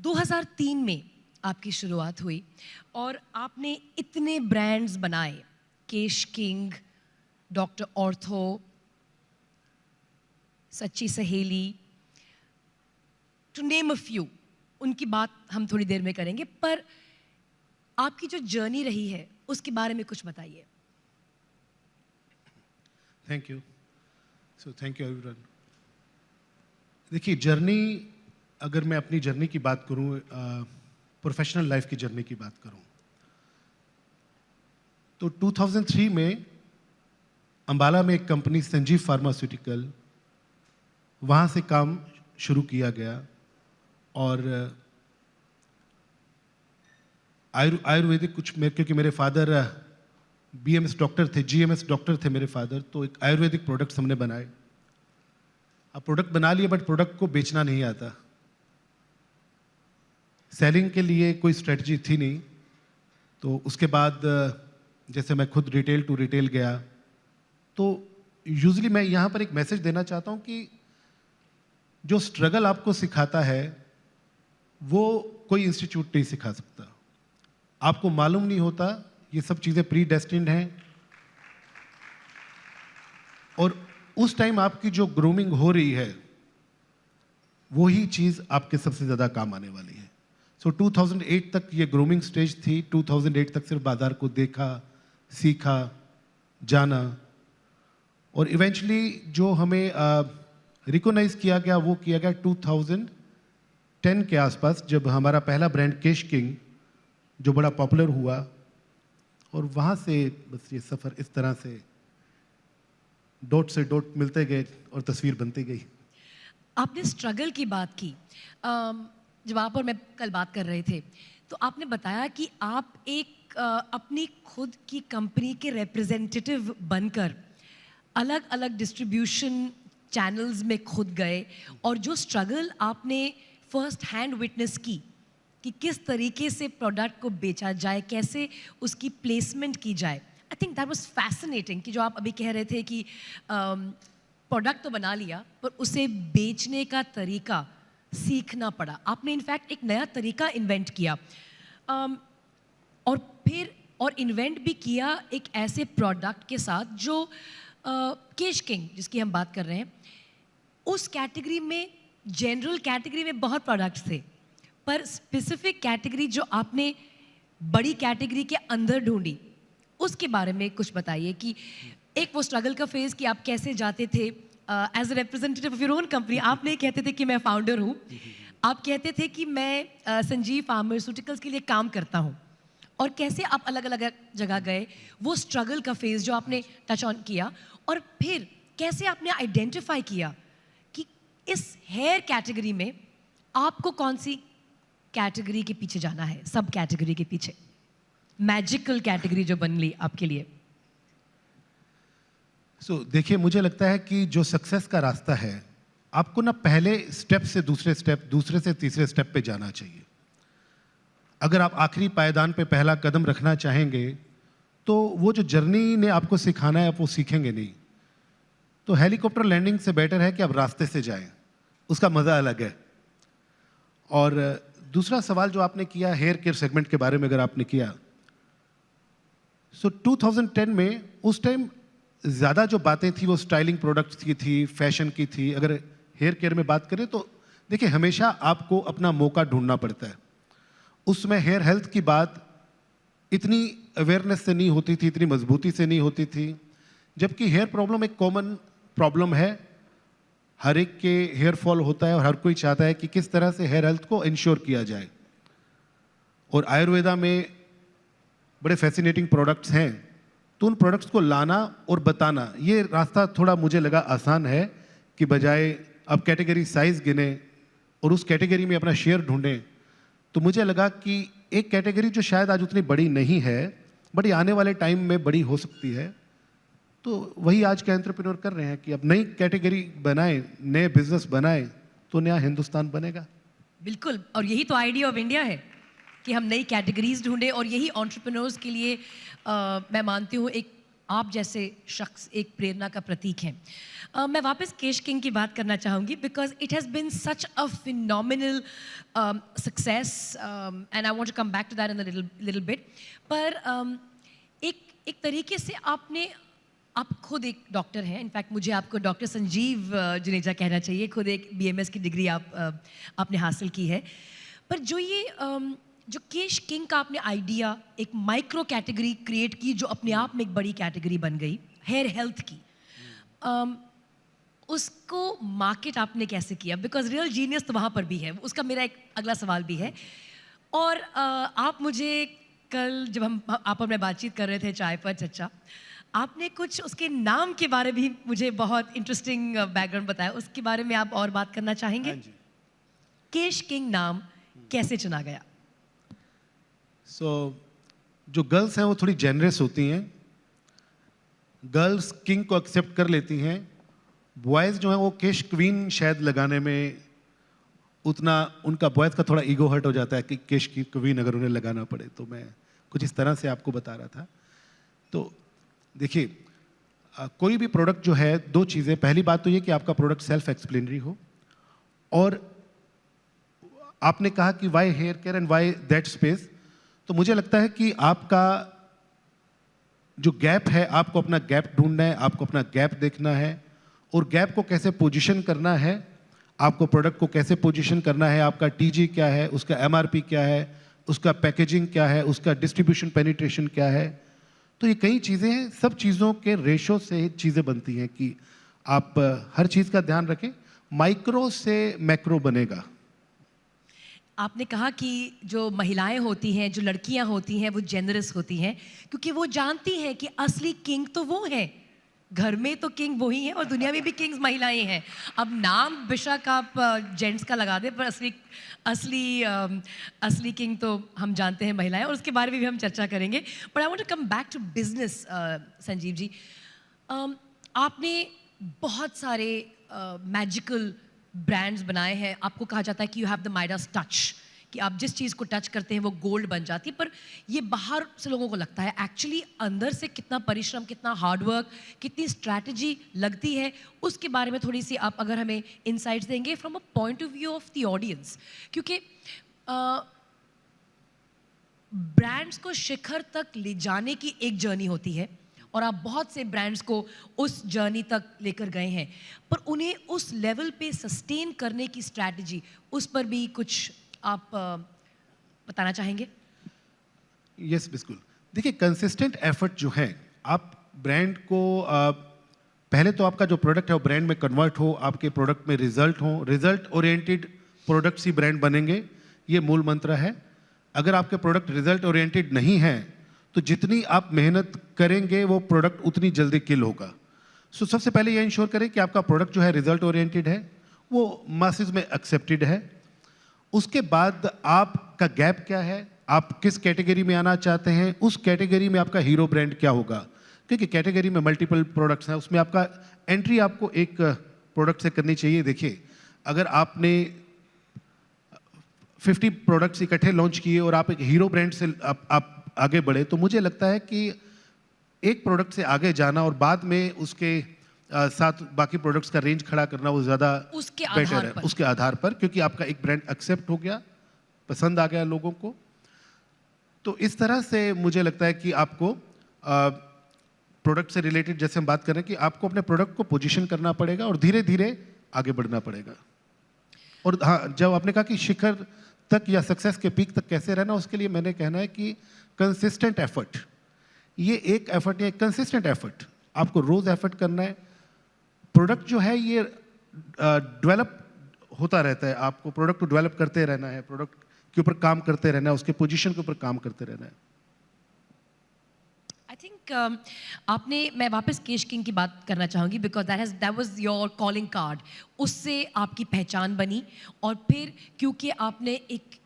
2003 में आपकी शुरुआत हुई और आपने इतने ब्रांड्स बनाए, केश किंग, डॉक्टर ऑर्थो, सच्ची सहेली, टू नेम अ फ्यू। उनकी बात हम थोड़ी देर में करेंगे, पर आपकी जो जर्नी रही है उसके बारे में कुछ बताइए। Thank you. So thank you everyone. देखिए, जर्नी, अगर मैं अपनी जर्नी की बात करूं, प्रोफेशनल लाइफ की जर्नी की बात करूं, तो 2003 में अंबाला में एक कंपनी संजीव फार्मास्यूटिकल, वहाँ से काम शुरू किया गया और आयुर्वेदिक कुछ क्योंकि मेरे फादर बीएमएस डॉक्टर थे, जीएमएस डॉक्टर थे मेरे फादर, तो एक आयुर्वेदिक प्रोडक्ट्स हमने बनाए। अब प्रोडक्ट बना लिए, बट प्रोडक्ट को बेचना नहीं आता। सेलिंग के लिए कोई स्ट्रेटजी थी नहीं। तो उसके बाद जैसे मैं खुद रिटेल टू रिटेल गया, तो यूजुअली मैं यहाँ पर एक मैसेज देना चाहता हूँ कि जो स्ट्रगल आपको सिखाता है वो कोई इंस्टीट्यूट नहीं सिखा सकता। आपको मालूम नहीं होता, ये सब चीज़ें प्री डेस्टिन्ड हैं, और उस टाइम आपकी जो ग्रूमिंग हो रही है वही चीज़ आपके सबसे ज़्यादा काम आने वाली है। सो 2008 तक ये ग्रूमिंग स्टेज थी। 2008 तक सिर्फ बाजार को देखा, सीखा, जाना, और इवेंचुअली जो हमें रिकॉग्नाइज किया गया वो किया गया 2010 के आसपास, जब हमारा पहला ब्रांड केश किंग जो बड़ा पॉपुलर हुआ, और वहाँ से बस ये सफ़र इस तरह से डॉट से डॉट मिलते गए और तस्वीर बनती गई। आपने स्ट्रगल की बात की। जब आप और मैं कल बात कर रहे थे तो आपने बताया कि आप एक अपनी खुद की कंपनी के रिप्रेजेंटेटिव बनकर अलग अलग डिस्ट्रीब्यूशन चैनल्स में खुद गए, और जो स्ट्रगल आपने फर्स्ट हैंड विटनेस की कि किस तरीके से प्रोडक्ट को बेचा जाए, कैसे उसकी प्लेसमेंट की जाए, I think that was fascinating. कि जो आप अभी कह रहे थे कि प्रोडक्ट तो बना लिया पर उसे बेचने का तरीका सीखना पड़ा। आपने इनफैक्ट एक नया तरीका इन्वेंट किया, और फिर इन्वेंट भी किया एक ऐसे प्रोडक्ट के साथ जो केश किंग जिसकी हम बात कर रहे हैं, उस कैटेगरी में, जनरल कैटेगरी में बहुत प्रोडक्ट्स थे, पर स्पेसिफिक कैटेगरी जो आपने बड़ी कैटेगरी के अंदर ढूंढी, उसके बारे में कुछ बताइए। कि एक वो स्ट्रगल का फेज कि आप कैसे जाते थे as a representative of your own company. आप नहीं कहते थे कि मैं फाउंडर हूँ, आप कहते थे कि मैं संजीव फार्मास्यूटिकल्स के लिए काम करता हूँ, और कैसे आप अलग अलग जगह गए, वो स्ट्रगल का फेज जो आपने टच ऑन किया, और फिर कैसे आपने आइडेंटिफाई किया कि इस हेयर कैटेगरी में आपको कौन सी कैटेगरी के पीछे जाना है, सब कैटेगरी के पीछे, मैजिकल कैटेगरी जो बन ली आपके लिए। देखिए, मुझे लगता है कि जो सक्सेस का रास्ता है, आपको ना पहले स्टेप से दूसरे स्टेप, दूसरे से तीसरे स्टेप पे जाना चाहिए। अगर आप आखिरी पायदान पे पहला कदम रखना चाहेंगे तो वो जो जर्नी ने आपको सिखाना है आप वो सीखेंगे नहीं। तो हेलीकॉप्टर लैंडिंग से बेटर है कि आप रास्ते से जाएं, उसका मज़ा अलग है। और दूसरा सवाल जो आपने किया हेयर केयर सेगमेंट के बारे में, अगर आपने किया, 2010 में उस टाइम ज़्यादा जो बातें थी वो स्टाइलिंग प्रोडक्ट्स की थी, फैशन की थी। अगर हेयर केयर में बात करें तो देखिए, हमेशा आपको अपना मौका ढूंढना पड़ता है। उसमें हेयर हेल्थ की बात इतनी अवेयरनेस से नहीं होती थी, इतनी मजबूती से नहीं होती थी, जबकि हेयर प्रॉब्लम एक कॉमन प्रॉब्लम है। हर एक के हेयर फॉल होता है और हर कोई चाहता है कि किस तरह से हेयर हेल्थ को इंश्योर किया जाए। और आयुर्वेदा में बड़े फैसिनेटिंग प्रोडक्ट्स हैं, तो उन प्रोडक्ट्स को लाना और बताना, ये रास्ता थोड़ा मुझे लगा आसान है कि बजाय अब कैटेगरी साइज गिने और उस कैटेगरी में अपना शेयर ढूंढें। तो मुझे लगा कि एक कैटेगरी जो शायद आज उतनी बड़ी नहीं है, बट आने वाले टाइम में बड़ी हो सकती है, तो वही आज के एंटरप्रेन्योर कर रहे हैं कि अब नई कैटेगरी बनाएं, नए बिजनेस बनाएं, तो नया हिंदुस्तान बनेगा। बिल्कुल, और यही तो आइडिया ऑफ इंडिया है कि हम नई कैटेगरीज ढूंढें, और यही एंटरप्रेन्योर्स के लिए मैं मानती हूँ एक आप जैसे शख्स एक प्रेरणा का प्रतीक हैं। मैं वापस केश किंग की बात करना चाहूँगी because it has been such a phenomenal success and I want to come back to that in a little bit. पर एक तरीके से आप खुद एक डॉक्टर हैं, इनफैक्ट मुझे आपको डॉक्टर संजीव जुनेजा कहना चाहिए, खुद एक बीएमएस की डिग्री आपने हासिल की है। पर जो केश किंग का आपने आइडिया एक माइक्रो कैटेगरी क्रिएट की जो अपने आप में एक बड़ी कैटेगरी बन गई हेयर हेल्थ की, उसको मार्केट आपने कैसे किया? बिकॉज रियल जीनियस तो वहाँ पर भी है, उसका मेरा एक अगला सवाल भी है। और आप मुझे कल जब आप और मैं बातचीत कर रहे थे चाय पर चर्चा, आपने कुछ उसके नाम के बारे भी मुझे बहुत इंटरेस्टिंग बैकग्राउंड बताया, उसके बारे में आप और बात करना चाहेंगे? हाँ जी। केश किंग नाम कैसे चुना गया? जो गर्ल्स हैं वो थोड़ी जेनरस होती हैं, गर्ल्स किंग को एक्सेप्ट कर लेती हैं। बॉयज़ जो हैं वो केश क्वीन शायद लगाने में उतना, उनका बॉयज़ का थोड़ा ईगो हर्ट हो जाता है कि केश की क्वीन अगर उन्हें लगाना पड़े। तो मैं कुछ इस तरह से आपको बता रहा था। तो देखिए, कोई भी प्रोडक्ट जो है, दो चीज़ें, पहली बात तो ये कि आपका प्रोडक्ट सेल्फ एक्सप्लेनरी हो, और आपने कहा कि why hair care and why that space, तो मुझे लगता है कि आपका जो गैप है, आपको अपना गैप ढूंढना है, आपको अपना गैप देखना है, और गैप को कैसे पोजीशन करना है, आपको प्रोडक्ट को कैसे पोजीशन करना है, आपका टीजी क्या है, उसका एमआरपी क्या है, उसका पैकेजिंग क्या है, उसका डिस्ट्रीब्यूशन पेनिट्रेशन क्या है। तो ये कई चीज़ें हैं, सब चीज़ों के रेशो से चीज़ें बनती हैं कि आप हर चीज़ का ध्यान रखें, माइक्रो से मैक्रो बनेगा। आपने कहा कि जो महिलाएं होती हैं, जो लड़कियां होती हैं, वो जेनरस होती हैं क्योंकि वो जानती हैं कि असली किंग तो वो हैं। घर में तो किंग वही हैं और दुनिया में भी किंग्स महिलाएं हैं। अब नाम बेशक आप जेंट्स का लगा दें, पर असली किंग तो हम जानते हैं महिलाएं, और उसके बारे में भी हम चर्चा करेंगे। But I want to come back to business. Sanjeev ji, आपने बहुत सारे मैजिकल ब्रांड्स बनाए हैं। आपको कहा जाता है कि you have the Midas touch, कि आप जिस चीज़ को टच करते हैं वो गोल्ड बन जाती है। पर ये बाहर से लोगों को लगता है, एक्चुअली अंदर से कितना परिश्रम, कितना हार्डवर्क, कितनी स्ट्रैटेजी लगती है, उसके बारे में थोड़ी सी आप अगर हमें इनसाइट्स देंगे from a point of view of the audience. क्योंकि ब्रांड्स को शिखर तक ले जाने की एक जर्नी होती है और आप बहुत से ब्रांड्स को उस जर्नी तक लेकर गए हैं, पर उन्हें उस लेवल पे सस्टेन करने की स्ट्रैटेजी, उस पर भी कुछ आप बताना चाहेंगे? यस, बिल्कुल। देखिए, कंसिस्टेंट एफर्ट जो है, आप ब्रांड को पहले तो आपका जो प्रोडक्ट है वो ब्रांड में कन्वर्ट हो, आपके प्रोडक्ट में रिजल्ट हो, रिजल्ट ओरिएंटेड प्रोडक्ट्स ही ब्रांड बनेंगे, ये मूल मंत्र है। अगर आपके प्रोडक्ट रिजल्ट ओरिएंटेड नहीं है तो जितनी आप मेहनत करेंगे वो प्रोडक्ट उतनी जल्दी किल होगा। सो सबसे पहले ये इंश्योर करें कि आपका प्रोडक्ट जो है रिजल्ट ओरिएंटेड है, वो मासेस में एक्सेप्टेड है। उसके बाद आपका गैप क्या है, आप किस कैटेगरी में आना चाहते हैं, उस कैटेगरी में आपका हीरो ब्रांड क्या होगा। क्योंकि कैटेगरी में मल्टीपल प्रोडक्ट्स हैं, उसमें आपका एंट्री आपको एक प्रोडक्ट से करनी चाहिए। देखिए, अगर आपने 50 प्रोडक्ट्स इकट्ठे लॉन्च किए और आप एक हीरो ब्रांड से आप आगे बढ़े, तो मुझे लगता है कि एक प्रोडक्ट से आगे जाना और बाद में उसके साथ बाकी प्रोडक्ट्स का रेंज खड़ा करना वो ज़्यादा बेटर है उसके आधार पर, क्योंकि आपका एक ब्रांड एक्सेप्ट हो गया, पसंद आ गया लोगों को। तो इस तरह से मुझे लगता है कि आपको प्रोडक्ट से रिलेटेड, जैसे हम बात कर रहे हैं, कि आपको अपने प्रोडक्ट को पोजीशन करना पड़ेगा और धीरे धीरे आगे बढ़ना पड़ेगा। और हाँ, जब आपने कहा कि शिखर तक या सक्सेस के पीक तक कैसे रहना, उसके लिए मैंने कहना है कि कंसिस्टेंट एफर्ट, ये एक एफर्ट या कंसिस्टेंट एफर्ट, आपको रोज एफर्ट करना है। प्रोडक्ट जो है ये डेवलप होता रहता है, आपको प्रोडक्ट को डेवलप करते रहना है, प्रोडक्ट के ऊपर काम करते रहना है, उसके पोजीशन के ऊपर काम करते रहना है। आई थिंक मैं वापस केश किंग की बात करना चाहूँगी because that was your calling card, उससे आपकी पहचान बनी। और फिर क्योंकि आपने एक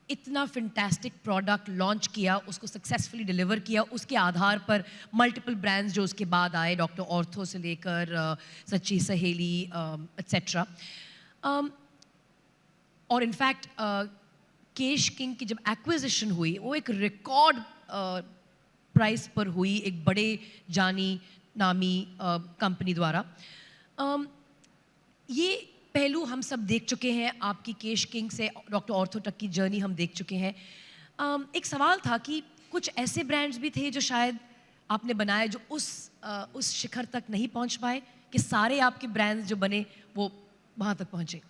इतना फैंटास्टिक प्रोडक्ट लॉन्च किया, उसको सक्सेसफुली डिलीवर किया, उसके आधार पर मल्टीपल ब्रांड्स जो उसके बाद आए, डॉक्टर ऑर्थो से लेकर सच्ची सहेली एट्सेट्रा। और इनफैक्ट केश किंग की जब एक्विजिशन हुई, वो एक रिकॉर्ड प्राइस पर हुई एक बड़े जानी नामी कंपनी द्वारा। ये पहलू हम सब देख चुके हैं, आपकी केश किंग से डॉक्टर ऑर्थो तक की जर्नी हम देख चुके हैं। एक सवाल था कि कुछ ऐसे ब्रांड्स भी थे जो शायद आपने बनाए जो उस शिखर तक नहीं पहुंच पाए, कि सारे आपके ब्रांड्स जो बने वो वहाँ तक पहुँचे,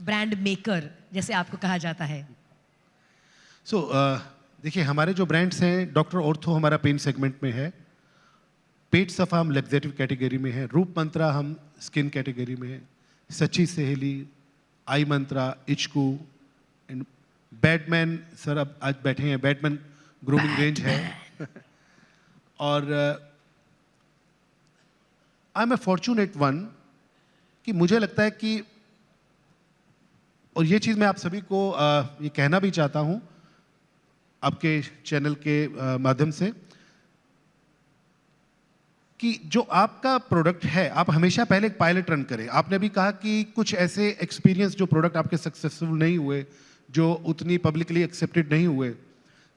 ब्रांड मेकर जैसे आपको कहा जाता है। देखिए हमारे जो ब्रांड्स हैं, डॉक्टर ऑर्थो हमारा पेन सेगमेंट में है, पेट सफा हम लग्जेटिव कैटेगरी में है, रूप मंत्रा हम स्किन कैटेगरी में है, सच्ची सहेली, आई मंत्रा, इचकू एंड बैटमैन, सर अब आज बैठे हैं, बैटमैन ग्रूमिंग रेंज है। और I am a fortunate one कि मुझे लगता है कि, और ये चीज़ मैं आप सभी को ये कहना भी चाहता हूँ आपके चैनल के माध्यम से, कि जो आपका प्रोडक्ट है आप हमेशा पहले एक पायलट रन करें। आपने भी कहा कि कुछ ऐसे एक्सपीरियंस जो प्रोडक्ट आपके सक्सेसफुल नहीं हुए, जो उतनी पब्लिकली एक्सेप्टेड नहीं हुए,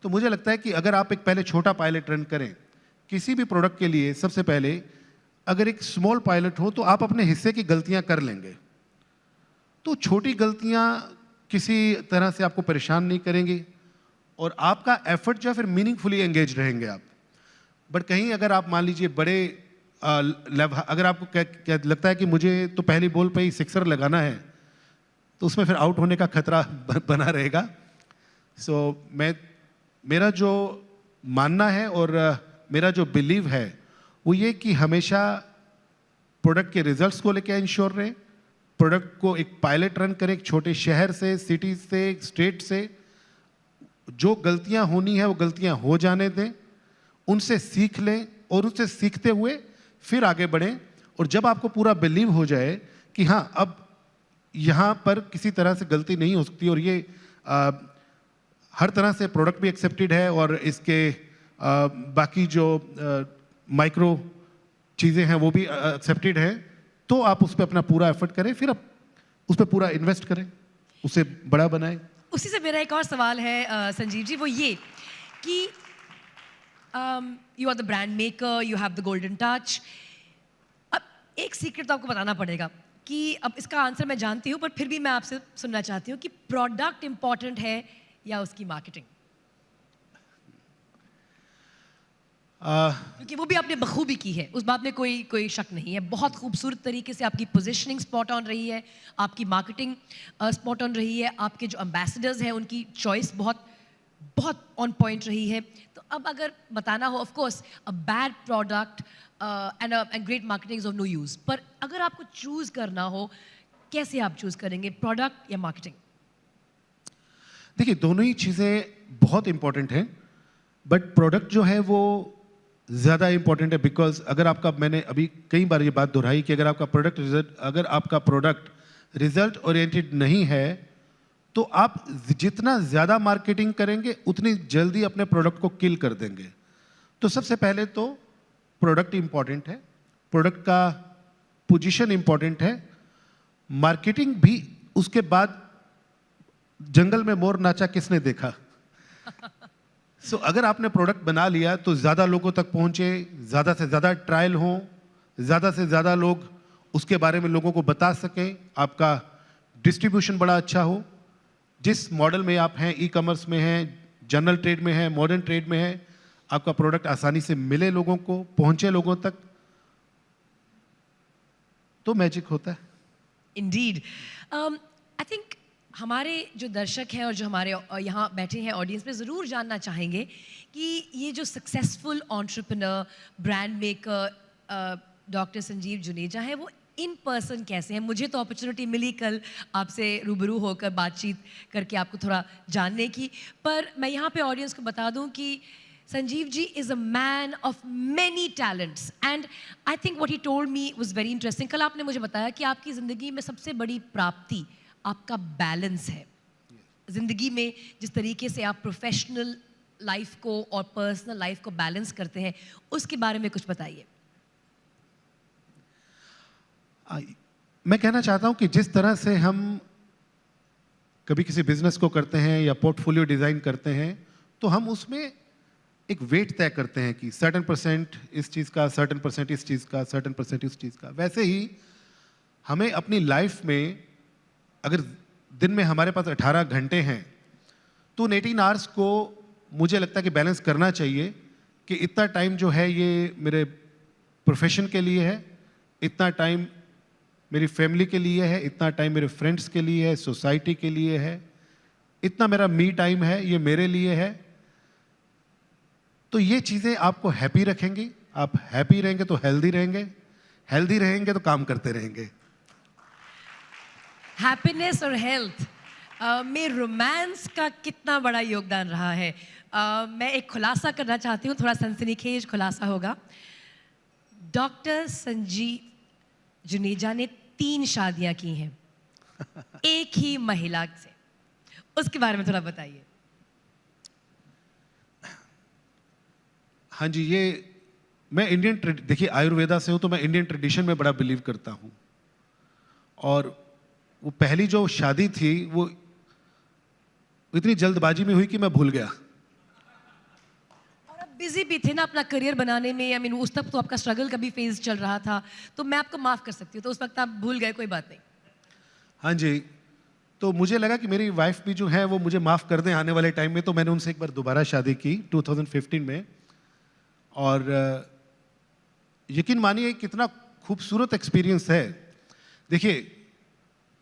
तो मुझे लगता है कि अगर आप एक पहले छोटा पायलट रन करें किसी भी प्रोडक्ट के लिए, सबसे पहले अगर एक स्मॉल पायलट हो तो आप अपने हिस्से की गलतियां कर लेंगे, तो छोटी गलतियां किसी तरह से आपको परेशान नहीं करेंगी और आपका एफर्ट जो है फिर मीनिंगफुली एंगेज रहेंगे आप। बट कहीं अगर आप मान लीजिए बड़े अगर आपको क्या लगता है कि मुझे तो पहली बॉल पे ही सिक्सर लगाना है, तो उसमें फिर आउट होने का खतरा बना रहेगा। मेरा जो मानना है और मेरा जो बिलीव है वो ये कि हमेशा प्रोडक्ट के रिजल्ट्स को लेकर इंश्योर रहें, प्रोडक्ट को एक पायलट रन करें, एक छोटे शहर से, सिटी से, स्टेट से, जो गलतियां होनी है वो गलतियां हो जाने दें, उनसे सीख लें और उससे सीखते हुए फिर आगे बढ़ें। और जब आपको पूरा बिलीव हो जाए कि हाँ अब यहाँ पर किसी तरह से गलती नहीं हो सकती और ये हर तरह से प्रोडक्ट भी एक्सेप्टेड है और इसके बाकी जो माइक्रो चीज़ें हैं वो भी एक्सेप्टेड है, तो आप उस पर अपना पूरा एफर्ट करें, फिर आप उस पर पूरा इन्वेस्ट करें, उसे बड़ा बनाएं। उसी से मेरा एक और सवाल है संजीव जी, वो ये कि you are the brand maker, you have the golden touch. अब एक सीक्रेट तो आपको बताना पड़ेगा कि अब इसका आंसर मैं जानती हूँ, पर फिर भी मैं आपसे सुनना चाहती हूँ कि प्रोडक्ट इंपॉर्टेंट है या उसकी मार्केटिंग? क्योंकि वो भी आपने बखूबी की है, उस बात में कोई शक नहीं है। बहुत खूबसूरत तरीके से आपकी पोजीशनिंग स्पॉट ऑन रही है, आपकी मार्केटिंग स्पॉट ऑन रही है, आपके जो एम्बेसडर्स हैं उनकी चॉइस बहुत बहुत ऑन पॉइंट रही है। तो अब अगर बताना हो, of course a bad product and great marketing is of no use, पर अगर आपको चूज करना हो, कैसे आप चूज करेंगे, प्रोडक्ट या मार्केटिंग? देखिए दोनों ही चीज़ें बहुत इंपॉर्टेंट हैं, बट प्रोडक्ट जो है वो ज़्यादा इंपॉर्टेंट है। बिकॉज अगर आपका, मैंने अभी कई बार ये बात दोहराई कि अगर आपका प्रोडक्ट रिजल्ट ओरिएंटेड नहीं है तो आप जितना ज़्यादा मार्केटिंग करेंगे उतनी जल्दी अपने प्रोडक्ट को किल कर देंगे। तो सबसे पहले तो प्रोडक्ट इंपॉर्टेंट है, प्रोडक्ट का पोजीशन इंपॉर्टेंट है, मार्केटिंग भी उसके बाद। जंगल में मोर नाचा किसने देखा? अगर आपने प्रोडक्ट बना लिया तो ज़्यादा लोगों तक पहुंचे, ज़्यादा से ज़्यादा ट्रायल हो, ज़्यादा से ज़्यादा लोग उसके बारे में लोगों को बता सकें, आपका डिस्ट्रीब्यूशन बड़ा अच्छा हो। जिस मॉडल में आप हैं, ई कॉमर्स में हैं, जनरल ट्रेड में हैं, मॉडर्न ट्रेड में हैं, आपका प्रोडक्ट आसानी से मिले लोगों को, पहुंचे लोगों तक, तो मैजिक होता है। इंडीड। आई थिंक हमारे जो दर्शक हैं और जो हमारे यहाँ बैठे हैं ऑडियंस में ज़रूर जानना चाहेंगे कि ये जो successful entrepreneur, brand maker doctor Sanjeev Juneja है, वो इन पर्सन कैसे हैं। मुझे तो अपॉर्चुनिटी मिली कल आपसे रूबरू होकर बातचीत करके आपको थोड़ा जानने की, पर मैं यहाँ पे ऑडियंस को बता दूँ कि Sanjeev ji is a man of many talents and I think what he told me was very interesting. कल आपने मुझे बताया कि आपकी ज़िंदगी में सबसे बड़ी प्राप्ति आपका बैलेंस है। ज़िंदगी में जिस तरीके से आप प्रोफेशनल लाइफ को और पर्सनल लाइफ को बैलेंस करते हैं, उसके बारे में कुछ बताइए। मैं कहना चाहता हूं कि जिस तरह से हम कभी किसी बिजनेस को करते हैं या पोर्टफोलियो डिज़ाइन करते हैं, तो हम उसमें एक वेट तय करते हैं कि सर्टेन परसेंट इस चीज़ का, सर्टेन परसेंट इस चीज़ का, सर्टेन परसेंट इस चीज़ का, वैसे ही हमें अपनी लाइफ में अगर दिन में हमारे पास 18 घंटे हैं तो उन 18 आवर्स को मुझे लगता है कि बैलेंस करना चाहिए कि इतना टाइम जो है ये मेरे प्रोफेशन के लिए है, इतना टाइम मेरी फैमिली के लिए है, इतना टाइम मेरे फ्रेंड्स के लिए है, सोसाइटी के लिए है, इतना मेरा मी टाइम है, ये मेरे लिए है। तो ये चीज़ें आपको हैप्पी रखेंगी। आप हैप्पी रहेंगे तो हेल्दी रहेंगे, हेल्दी रहेंगे तो काम करते रहेंगे। हैप्पीनेस और हेल्थ में रोमांस का कितना बड़ा योगदान रहा है। मैं एक खुलासा करना चाहती हूँ, थोड़ा सनसनीखेज खुलासा होगा। डॉक्टर संजीव जुनेजा ने 3 शादियां की हैं एक ही महिला से, उसके बारे में थोड़ा बताइए। हाँ जी, ये मैं देखिए आयुर्वेदा से हूँ तो मैं इंडियन ट्रेडिशन में बड़ा बिलीव करता हूँ। और वो पहली जो शादी थी वो इतनी जल्दबाजी में हुई कि मैं भूल गया। और आप बिजी भी थे ना अपना करियर बनाने में, आई मीन उस तक तो आपका स्ट्रगल का भी फेज चल रहा था, तो मैं आपको माफ कर सकती हूँ। तो उस वक्त आप भूल गए, कोई बात नहीं। हाँ जी, तो मुझे लगा कि मेरी वाइफ भी जो है वो मुझे माफ़ कर दें आने वाले टाइम में, तो मैंने उनसे एक बार दोबारा शादी की 2015 में। और यकीन मानिए कितना खूबसूरत एक्सपीरियंस है। देखिए,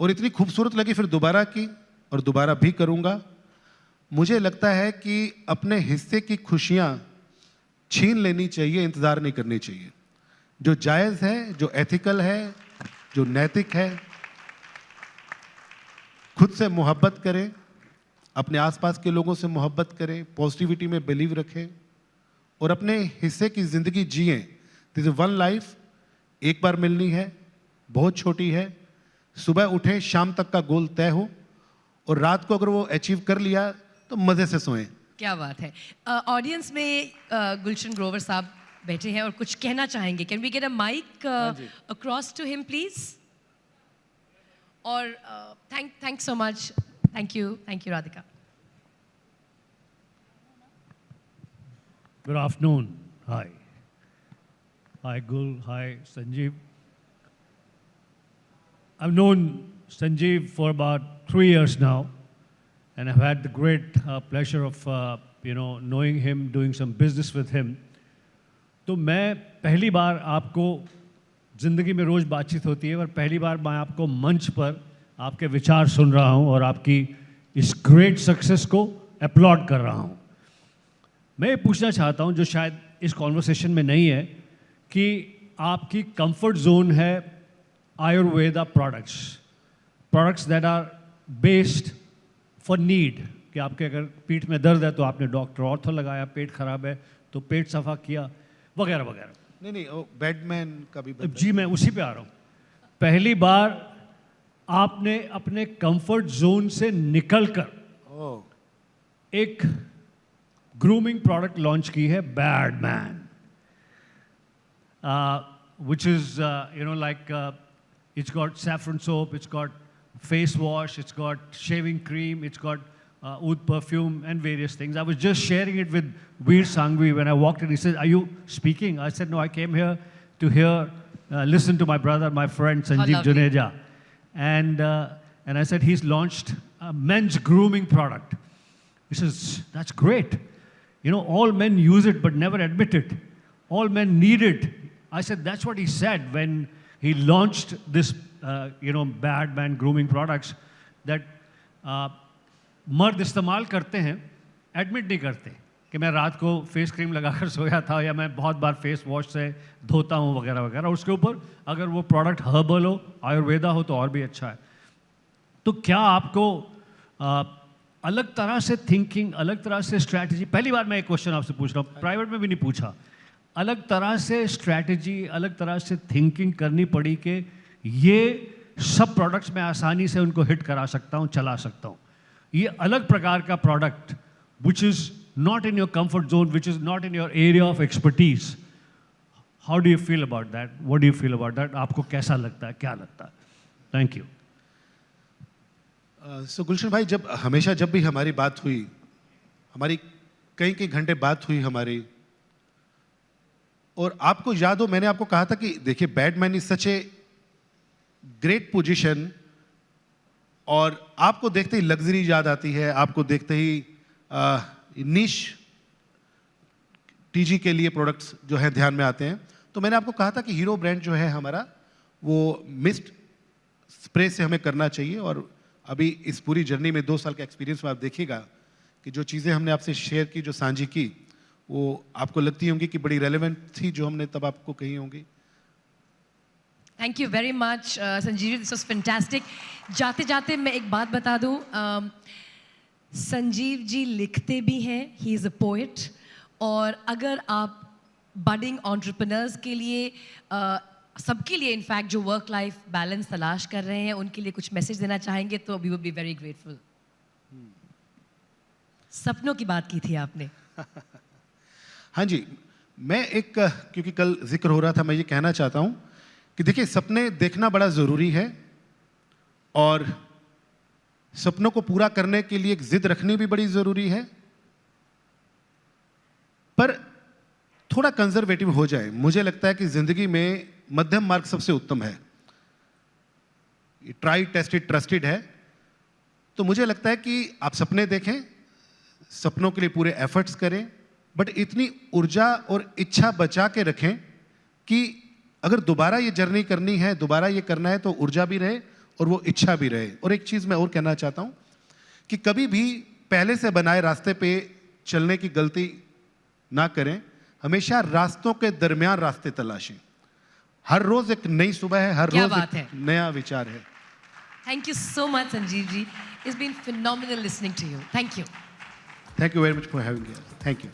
और इतनी खूबसूरत लगी फिर दोबारा की और दोबारा भी करूँगा। मुझे लगता है कि अपने हिस्से की खुशियाँ छीन लेनी चाहिए, इंतज़ार नहीं करनी चाहिए। जो जायज़ है, जो एथिकल है, जो नैतिक है, खुद से मोहब्बत करें, अपने आसपास के लोगों से मोहब्बत करें, पॉजिटिविटी में बिलीव रखें और अपने हिस्से की ज़िंदगी जिएं। दिस इज़ वन लाइफ, एक बार मिलनी है, बहुत छोटी है। सुबह उठें, शाम तक का गोल तय हो और रात को अगर वो अचीव कर लिया तो मज़े से सोएं। क्या बात है। ऑडियंस में गुलशन ग्रोवर साहब बैठे हैं और कुछ कहना चाहेंगे। Can we get a mike across to him please? और thank so much. Thank you Radhika. Good afternoon. Hi. Hi, Gul. Hi, Sanjeev. I've known Sanjeev for about 3 years now, and I've had the great pleasure of, knowing him, doing some business with him. तो मैं पहली बार आपको ज़िंदगी में रोज़ बातचीत होती है, और पहली बार मैं आपको मंच पर आपके विचार सुन रहा हूँ और आपकी इस ग्रेट सक्सेस को अपलॉड कर रहा हूँ। मैं ये पूछना चाहता हूँ, जो शायद इस कॉन्वर्सेशन में नहीं है, कि आपकी कंफर्ट जोन है Ayurveda products that are based for need, कि आपके अगर पीठ में दर्द है तो आपने डॉक्टर ऑर्थो लगाया, पेट खराब है तो पेट सफ़ा किया, वगैरह वगैरह। नहीं, बैडमैन का भी जी, मैं उसी पे आ रहा हूँ। पहली बार आपने अपने कंफर्ट जोन से निकलकर एक ग्रूमिंग प्रोडक्ट लॉन्च की है, badman, which is like it's got saffron soap, it's got face wash, it's got shaving cream, it's got oud perfume and various things. I was just sharing it with Veer Sangvi when I walked in. He said, "Are you speaking?" I said, "No, I came here to listen to my brother, my friend Sanjeev Juneja." And I said, "He's launched a men's grooming product." He says, "That's great. All men use it but never admit it. All men need it." I said, "That's what he said when he launched this, Badman grooming products, that मर्द इस्तेमाल करते हैं, admit नहीं करते कि मैं रात को फेस क्रीम लगाकर सोया था या मैं बहुत बार फेस वॉश से धोता हूँ वगैरह वगैरह। उसके ऊपर अगर वो प्रोडक्ट हर्बल हो, आयुर्वेदा हो, तो और भी अच्छा है। तो क्या आपको अलग तरह से थिंकिंग, अलग तरह से स्ट्रैटेजी, पहली बार मैं एक क्वेश्चन आपसे पूछ रहा हूँ, प्राइवेट में भी नहीं पूछा, अलग तरह से स्ट्रैटेजी, अलग तरह से थिंकिंग करनी पड़ी कि ये सब प्रोडक्ट्स मैं आसानी से उनको हिट करा सकता हूँ, चला सकता हूँ, ये अलग प्रकार का product which is not in your comfort zone, which is not in your area of expertise. How do you feel about that? What do you feel about that? आपको कैसा लगता है, क्या लगता है? Thank you. सो गुलशन भाई, हमेशा जब भी हमारी बात हुई, हमारी कई घंटे बात हुई हमारी, और आपको याद हो मैंने आपको कहा था कि देखिए Batman is such a great position, और आपको देखते ही लग्जरी याद आती है, आपको देखते ही निश टीजी के लिए प्रोडक्ट्स जो है ध्यान में आते हैं। तो मैंने आपको कहा था कि हीरो ब्रांड जो है हमारा वो मिस्ट स्प्रे से हमें करना चाहिए, और अभी इस पूरी जर्नी में 2 साल का एक्सपीरियंस में आप देखिएगा कि जो चीज़ें हमने आपसे शेयर की, जो साझी की, वो आपको लगती होंगी कि बड़ी रेलेवेंट थी जो हमने तब आपको कही होंगी। Thank you very much Sanjeev, this was fantastic. जाते जाते मैं एक बात बता दूं, संजीव जी लिखते भी हैं, ही इज़ अ पोएट, और अगर आप बडिंग एंटरप्रेन्योर्स के लिए सबके लिए इनफैक्ट जो वर्क लाइफ बैलेंस तलाश कर रहे हैं उनके लिए कुछ मैसेज देना चाहेंगे तो we would be very grateful. सपनों की बात की थी आपने। हाँ जी, मैं एक क्योंकि कल जिक्र हो रहा था, मैं ये कहना चाहता हूँ कि देखिए सपने देखना बड़ा ज़रूरी है, और सपनों को पूरा करने के लिए एक जिद रखनी भी बड़ी ज़रूरी है, पर थोड़ा कंजर्वेटिव हो जाए। मुझे लगता है कि ज़िंदगी में मध्यम मार्ग सबसे उत्तम है, ट्राई टेस्टेड ट्रस्टेड है। तो मुझे लगता है कि आप सपने देखें, सपनों के लिए पूरे एफर्ट्स करें, बट इतनी ऊर्जा और इच्छा बचा के रखें कि अगर दोबारा ये जर्नी करनी है, दोबारा ये करना है, तो ऊर्जा भी रहे और वो इच्छा भी रहे। और एक चीज़ मैं और कहना चाहता हूँ कि कभी भी पहले से बनाए रास्ते पे चलने की गलती ना करें, हमेशा रास्तों के दरमियान रास्ते तलाशें। हर रोज एक नई सुबह है, हर क्या रोज बात एक है। नया विचार है। Thank you so much Sanjeev ji, it's been phenomenal listening to you. Thank you. Thank you very much for having me. Thank you.